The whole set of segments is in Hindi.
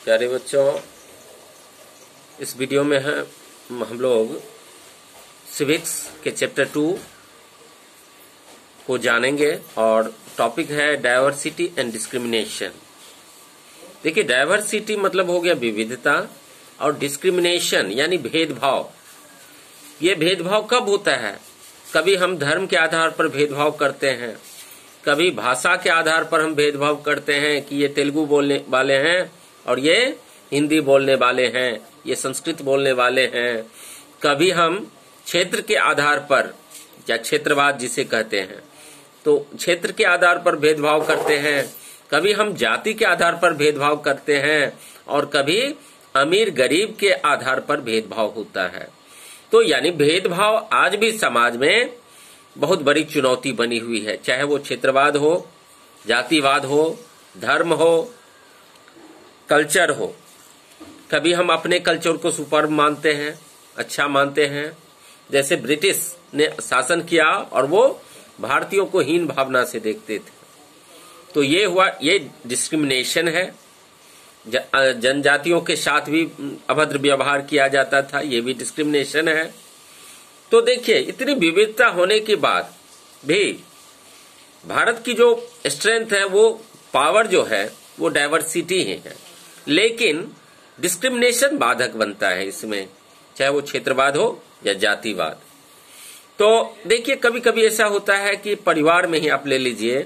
प्यारे बच्चों, इस वीडियो में हम लोग सिविक्स के चैप्टर 2 को जानेंगे और टॉपिक है डाइवर्सिटी एंड डिस्क्रिमिनेशन। देखिए, डाइवर्सिटी मतलब हो गया विविधता और डिस्क्रिमिनेशन यानी भेदभाव। ये भेदभाव कब होता है? कभी हम धर्म के आधार पर भेदभाव करते हैं, कभी भाषा के आधार पर हम भेदभाव करते हैं कि ये तेलुगु बोलने वाले हैं और ये हिंदी बोलने वाले हैं, ये संस्कृत बोलने वाले हैं। कभी हम क्षेत्र के आधार पर या क्षेत्रवाद जिसे कहते हैं, तो क्षेत्र के आधार पर भेदभाव करते हैं। कभी हम जाति के आधार पर भेदभाव करते हैं और कभी अमीर गरीब के आधार पर भेदभाव होता है। तो यानी भेदभाव आज भी समाज में बहुत बड़ी चुनौती बनी हुई है, चाहे वो क्षेत्रवाद हो, जातिवाद हो, धर्म हो, कल्चर हो। कभी हम अपने कल्चर को सुपर मानते हैं, अच्छा मानते हैं, जैसे ब्रिटिश ने शासन किया और वो भारतीयों को हीन भावना से देखते थे, तो ये हुआ, ये डिस्क्रिमिनेशन है। जनजातियों के साथ भी अभद्र व्यवहार किया जाता था, ये भी डिस्क्रिमिनेशन है। तो देखिए, इतनी विविधता होने के बाद भी भारत की जो स्ट्रेंथ है, वो पावर जो है वो डाइवर्सिटी ही है, लेकिन डिस्क्रिमिनेशन बाधक बनता है इसमें, चाहे वो क्षेत्रवाद हो या जातिवाद। तो देखिए, कभी कभी ऐसा होता है कि परिवार में ही आप ले लीजिए,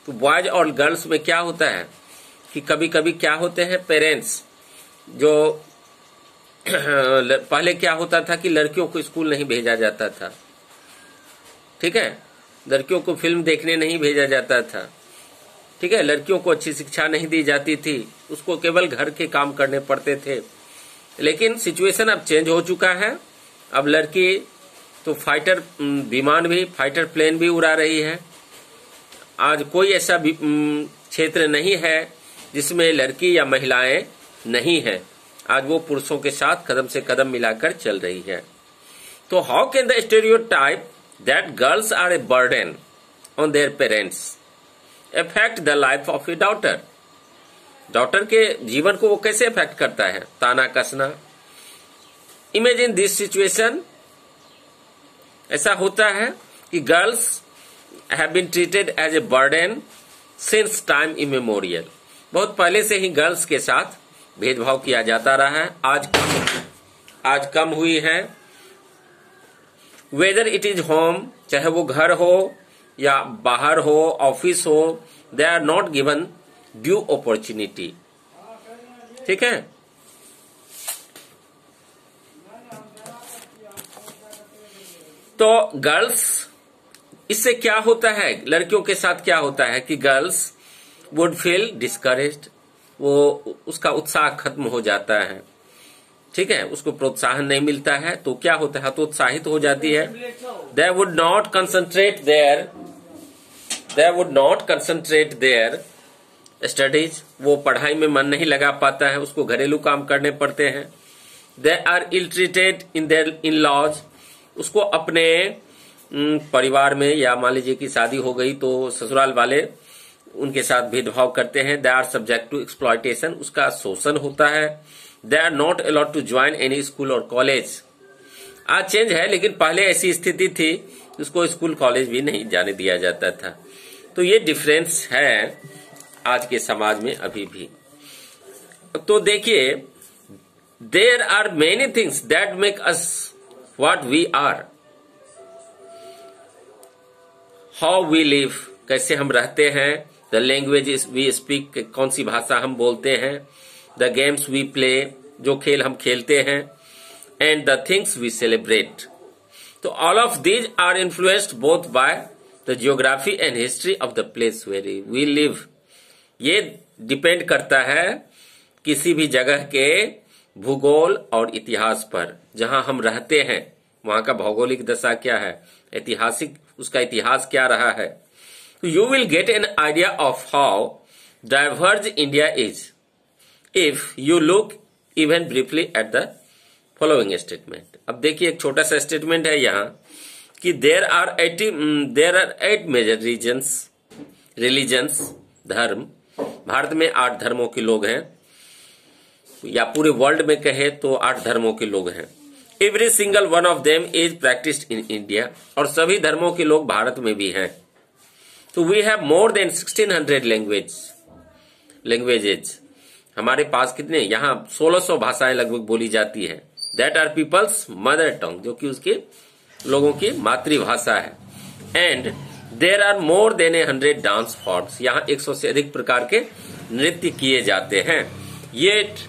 तो बॉयज और गर्ल्स में क्या होता है कि कभी कभी क्या होते हैं, पेरेंट्स जो पहले क्या होता था कि लड़कियों को स्कूल नहीं भेजा जाता था, ठीक है, लड़कियों को फिल्म देखने नहीं भेजा जाता था, ठीक है, लड़कियों को अच्छी शिक्षा नहीं दी जाती थी, उसको केवल घर के काम करने पड़ते थे। लेकिन सिचुएशन अब चेंज हो चुका है। अब लड़की तो फाइटर विमान भी, फाइटर प्लेन भी उड़ा रही है। आज कोई ऐसा क्षेत्र नहीं है जिसमें लड़की या महिलाएं नहीं है। आज वो पुरुषों के साथ कदम से कदम मिलाकर चल रही है। तो how can the stereotype that girls are a burden on their parents affect the life of a daughter? Daughter के जीवन को वो कैसे अफेक्ट करता है? ताना कसना। Imagine this situation. ऐसा होता है कि girls have been treated as a burden since time immemorial. बहुत पहले से ही गर्ल्स के साथ भेदभाव किया जाता रहा है, आज कम हुई है। वेदर इट इज होम, चाहे वो घर हो या बाहर हो, ऑफिस हो, they are not given due opportunity, ठीक है। तो गर्ल्स, इससे क्या होता है, लड़कियों के साथ क्या होता है कि गर्ल्स वुड फील डिस्करेज्ड, वो उसका उत्साह खत्म हो जाता है, ठीक है, उसको प्रोत्साहन नहीं मिलता है, तो क्या होता है, तो उत्साहित हो जाती है। They would not concentrate their studies, वो पढ़ाई में मन नहीं लगा पाता है, उसको घरेलू काम करने पड़ते हैं। They are ill treated in their in laws, उसको अपने परिवार में, या मान लीजिए कि शादी हो गई तो ससुराल वाले उनके साथ भेदभाव करते हैं। They are subject to exploitation, उसका शोषण होता है। They are not allowed to join any school और कॉलेज। आज चेंज है, लेकिन पहले ऐसी स्थिति थी, उसको स्कूल कॉलेज भी नहीं जाने दिया जाता था। तो ये डिफरेंस है आज के समाज में अभी भी। तो देखिए, there are many things that make us what we are. How we live, कैसे हम रहते हैं। द लैंग्वेज वी स्पीक, कौन सी भाषा हम बोलते हैं। द गेम्स वी प्ले, जो खेल हम खेलते हैं। And the things we celebrate. तो all of these are influenced both by the geography and history of the place where we live. ये डिपेंड करता है किसी भी जगह के भूगोल और इतिहास पर, जहां हम रहते हैं वहां का भौगोलिक दशा क्या है, ऐतिहासिक उसका इतिहास क्या रहा है। You will get an idea of how diverse India is if you look even briefly at the following statement. अब देखिए, एक छोटा सा स्टेटमेंट है यहाँ कि there are 8 major religions, धर्म। भारत में 8 धर्मों के लोग हैं। या पूरे वर्ल्ड में कहे तो 8 धर्मों के लोग हैं। Every single one of them is practised in India, और सभी धर्मों के लोग भारत में भी हैं। तो we have more than 1600 languages. हमारे पास कितने, यहाँ 1600 भाषाएं लगभग बोली जाती है। That are people's mother tongue, जो कि उसके लोगों की मातृभाषा है। And there are more than 100 dance forms, यहाँ 100 से अधिक प्रकार के नृत्य किए जाते हैं। Yet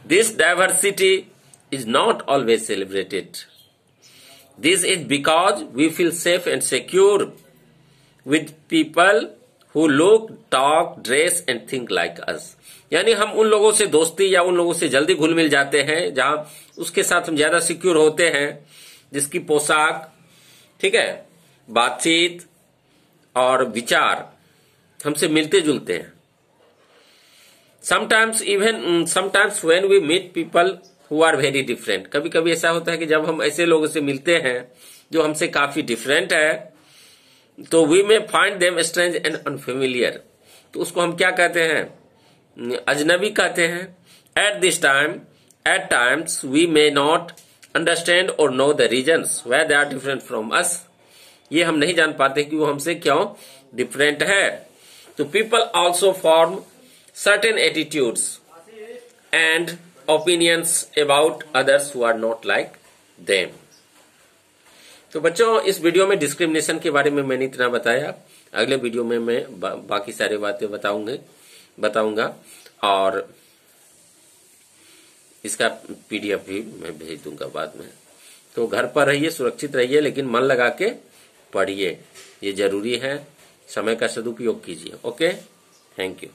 this diversity is not always celebrated. This is because we feel safe and secure with people who look, talk, dress and think like us. यानी हम उन लोगों से दोस्ती या उन लोगों से जल्दी घुल मिल जाते हैं जहां उसके साथ हम ज्यादा सिक्योर होते हैं, जिसकी पोशाक, ठीक है, बातचीत और विचार हमसे मिलते जुलते हैं। Sometimes when we meet people who are very different, कभी कभी ऐसा होता है कि जब हम ऐसे लोगों से मिलते हैं जो हमसे काफी डिफरेंट है, तो we may find them strange and unfamiliar, तो उसको हम क्या कहते हैं, अजनबी कहते हैं। At times we may not understand or know the reasons why they are different from us, ये हम नहीं जान पाते कि वो हमसे क्यों डिफरेंट है। तो people also form certain attitudes and opinions about others who are not like them। तो बच्चों, इस वीडियो में डिस्क्रिमिनेशन के बारे में मैंने इतना बताया। अगले वीडियो में मैं बाकी सारी बातें बताऊंगा और इसका PDF भी मैं भेज दूंगा बाद में। तो घर पर रहिए, सुरक्षित रहिए, लेकिन मन लगा के पढ़िए, ये जरूरी है। समय का सदुपयोग कीजिए। Okay, thank you.